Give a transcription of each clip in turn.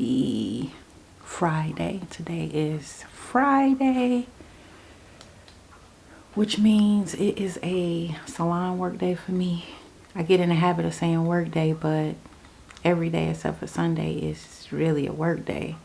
Happy Friday. Today is Friday, which means it is a salon work day for me. I get in the habit of saying work day, but every day except for Sunday is really a work day.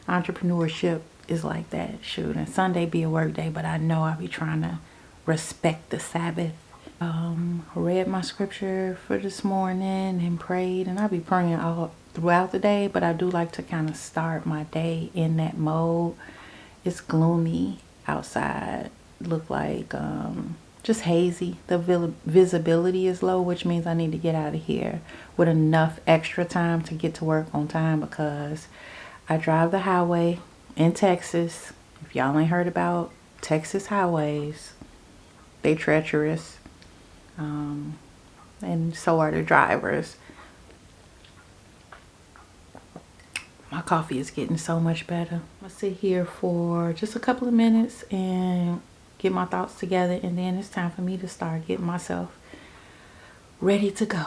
Entrepreneurship is like that. Shoot, and Sunday be a work day, but I know I be trying to respect the Sabbath. Read my scripture for this morning and prayed, and I'll be praying all throughout the day, but I do like to kind of start my day in that mode. It's gloomy outside, look like just hazy. The visibility is low, which means I need to get out of here with enough extra time to get to work on time, because I drive the highway in Texas. If y'all ain't heard about Texas highways, they treacherous. And so are the drivers. My coffee is getting so much better. I'll sit here for just a couple of minutes and get my thoughts together, and then it's time for me to start getting myself ready to go.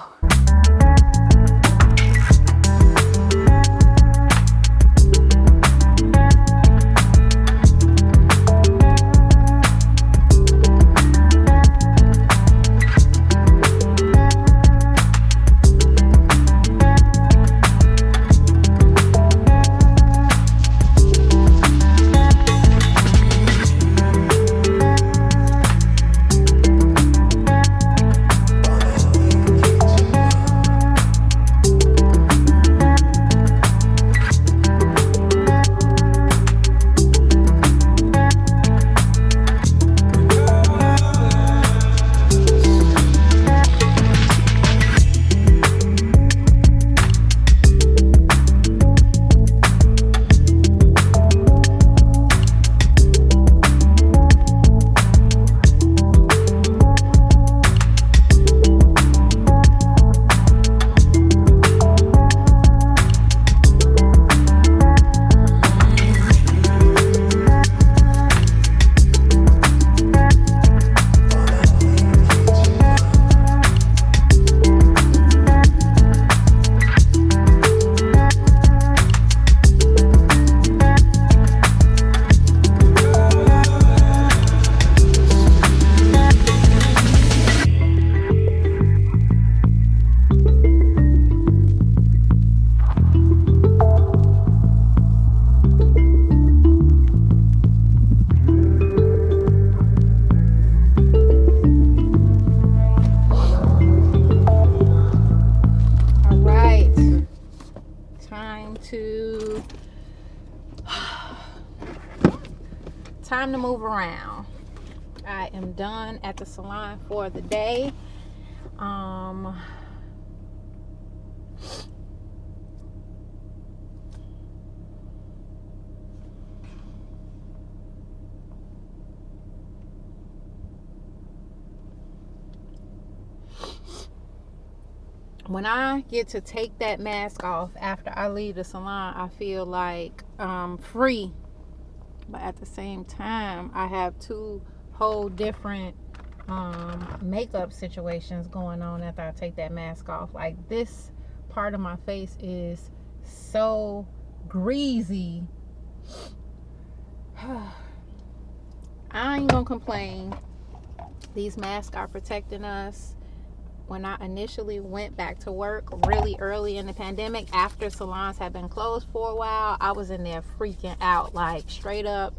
Time to move around. I am done at the salon for the day. When I get to take that mask off after I leave the salon, I feel like I'm free. But at the same time, I have two whole different makeup situations going on after I take that mask off. Like, this part of my face is so greasy. I ain't gonna complain. These masks are protecting us. When I initially went back to work really early in the pandemic, after salons had been closed for a while, I was in there freaking out, like straight up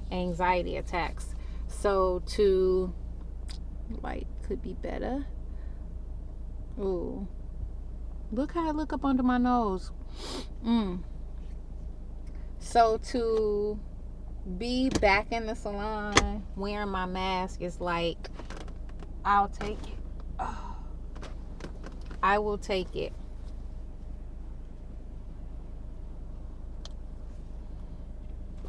anxiety attacks. So light could be better. Ooh, look how I look up under my nose. So to be back in the salon wearing my mask is like, I'll take it. Oh, I will take it.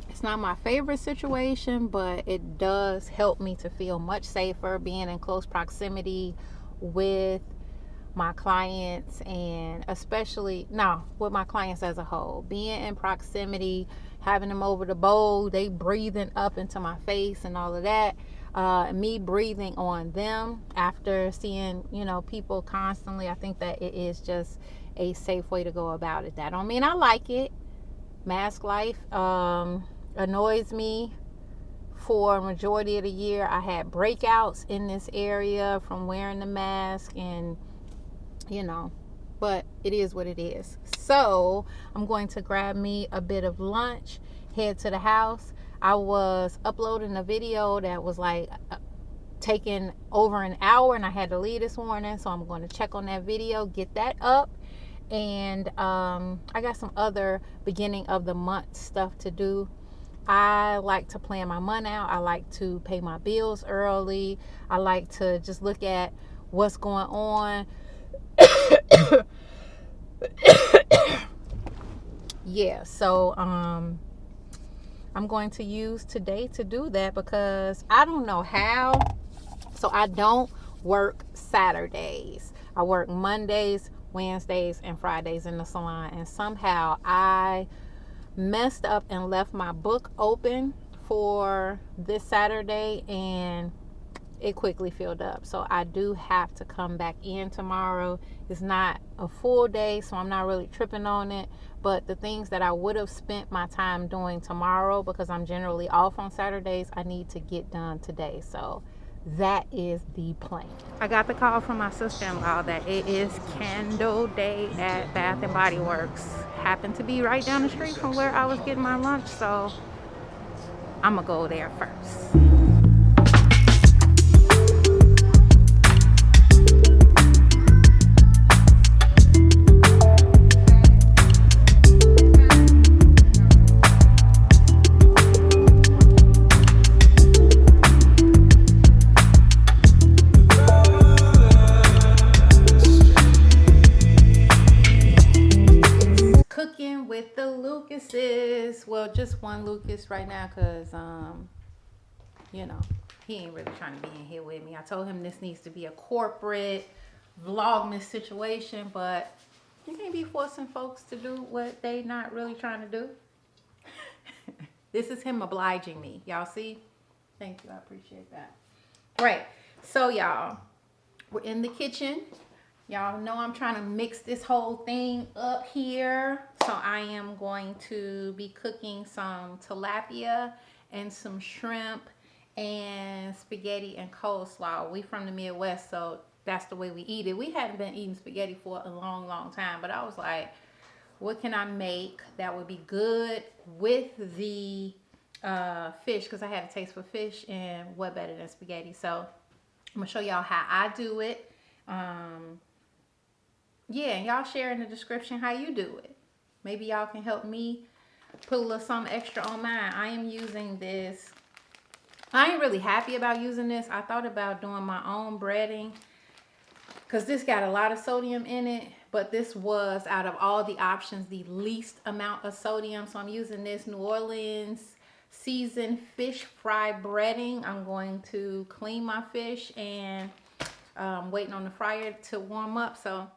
It's not my favorite situation, but it does help me to feel much safer being in close proximity with my clients, and especially with my clients as a whole. Being in proximity, having them over the bowl, they breathing up into my face and all of that. Me breathing on them after seeing, people constantly. I think that it is just a safe way to go about it. That don't mean I like it. Mask life annoys me. For a majority of the year, I had breakouts in this area from wearing the mask, and but it is what it is. So I'm going to grab me a bit of lunch, head to the house. I was uploading a video that was like taking over an hour, and I had to leave this morning, so I'm going to check on that video, get that up. And I got some other beginning of the month stuff to do. I like to plan my month out. I like to pay my bills early. I like to just look at what's going on. Yeah, so I'm going to use today to do that, because I don't know how. So I don't work Saturdays. I work Mondays, Wednesdays, and Fridays in the salon, and somehow I messed up and left my book open for this Saturday, and it quickly filled up. So I do have to come back in tomorrow. It's not a full day, so I'm not really tripping on it, but the things that I would have spent my time doing tomorrow, because I'm generally off on Saturdays, I need to get done today. So that is the plan. I got the call from my sister-in-law that it is candle day at Bath and Body Works. Happened to be right down the street from where I was getting my lunch, so I'm gonna go there first. With the Lucases, well, just one Lucas right now, because he ain't really trying to be in here with me. I told him this needs to be a corporate vlogmas situation, but you can't be forcing folks to do what they not really trying to do. This is him obliging me, y'all see? Thank you, I appreciate that. Right, so y'all, we're in the kitchen. Y'all know I'm trying to mix this whole thing up here. So I am going to be cooking some tilapia and some shrimp and spaghetti and coleslaw. We from the Midwest, so that's the way we eat it. We hadn't been eating spaghetti for a long, long time, but I was like, what can I make that would be good with the fish? Because I had a taste for fish, and what better than spaghetti? So I'm gonna show y'all how I do it. Yeah, and y'all share in the description how you do it. Maybe y'all can help me put a little something extra on mine. I am using this. I ain't really happy about using this. I thought about doing my own breading, because this got a lot of sodium in it, but this was, out of all the options, the least amount of sodium. So I'm using this New Orleans seasoned fish fry breading. I'm going to clean my fish and waiting on the fryer to warm up. So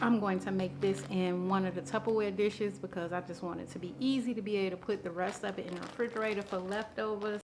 I'm going to make this in one of the Tupperware dishes because I just want it to be easy to be able to put the rest of it in the refrigerator for leftovers.